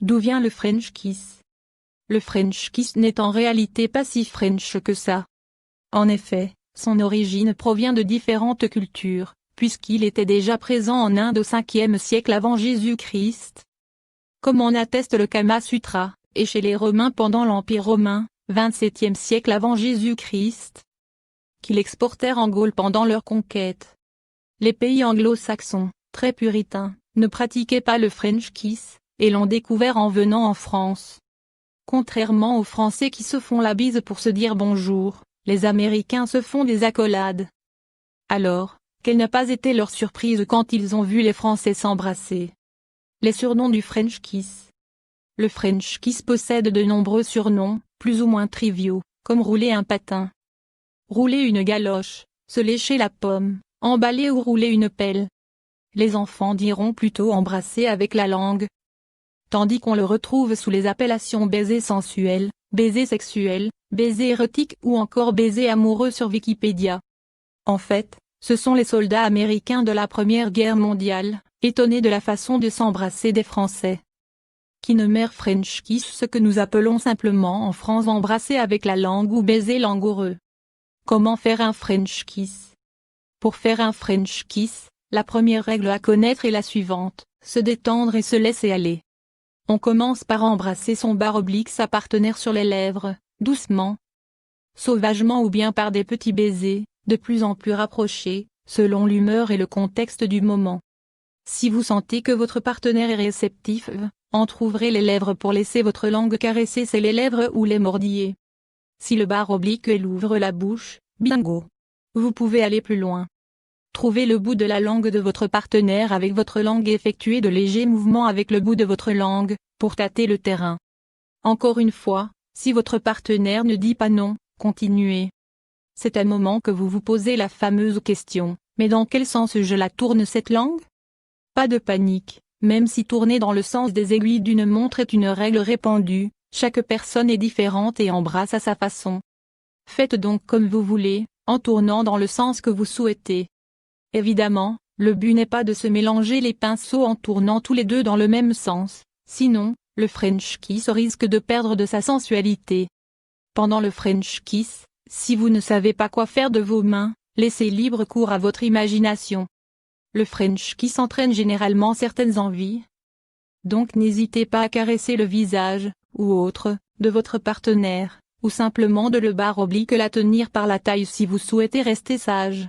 D'où vient le French kiss? Le French kiss n'est en réalité pas si French que ça. En effet, son origine provient de différentes cultures, puisqu'il était déjà présent en Inde au 5e siècle avant Jésus-Christ. Comme en atteste le Kama Sutra, et chez les Romains pendant l'Empire romain, 27e siècle avant Jésus-Christ, qu'ils exportèrent en Gaule pendant leur conquête. Les pays anglo-saxons, très puritains, ne pratiquaient pas le French kiss, et l'ont découvert en venant en France. Contrairement aux Français qui se font la bise pour se dire bonjour, les Américains se font des accolades. Alors, quelle n'a pas été leur surprise quand ils ont vu les Français s'embrasser? Les surnoms du French kiss. Le French kiss possède de nombreux surnoms, plus ou moins triviaux, comme rouler un patin, rouler une galoche, se lécher la pomme, emballer ou rouler une pelle. Les enfants diront plutôt embrasser avec la langue, tandis qu'on le retrouve sous les appellations baiser sensuel, baiser sexuel, baiser érotique ou encore baiser amoureux sur Wikipédia. En fait, ce sont les soldats américains de la Première Guerre mondiale, étonnés de la façon de s'embrasser des Français, qui nommèrent French kiss ce que nous appelons simplement en France embrasser avec la langue ou baiser langoureux. Comment faire un French kiss? Pour faire un French kiss, la première règle à connaître est la suivante, se détendre et se laisser aller. On commence par embrasser son barre oblique sa partenaire sur les lèvres, doucement, sauvagement ou bien par des petits baisers, de plus en plus rapprochés, selon l'humeur et le contexte du moment. Si vous sentez que votre partenaire est réceptif, entrouvrez les lèvres pour laisser votre langue caresser ses lèvres ou les mordiller. Si le barre oblique elle ouvre la bouche, bingo! Vous pouvez aller plus loin. Trouvez le bout de la langue de votre partenaire avec votre langue et effectuez de légers mouvements avec le bout de votre langue, pour tâter le terrain. Encore une fois, si votre partenaire ne dit pas non, continuez. C'est un moment que vous vous posez la fameuse question, mais dans quel sens je la tourne cette langue? Pas de panique, même si tourner dans le sens des aiguilles d'une montre est une règle répandue, chaque personne est différente et embrasse à sa façon. Faites donc comme vous voulez, en tournant dans le sens que vous souhaitez. Évidemment, le but n'est pas de se mélanger les pinceaux en tournant tous les deux dans le même sens, sinon, le French kiss risque de perdre de sa sensualité. Pendant le French kiss, si vous ne savez pas quoi faire de vos mains, laissez libre cours à votre imagination. Le French kiss entraîne généralement certaines envies. Donc n'hésitez pas à caresser le visage, ou autre, de votre partenaire, ou simplement de le barre oblique la tenir par la taille si vous souhaitez rester sage.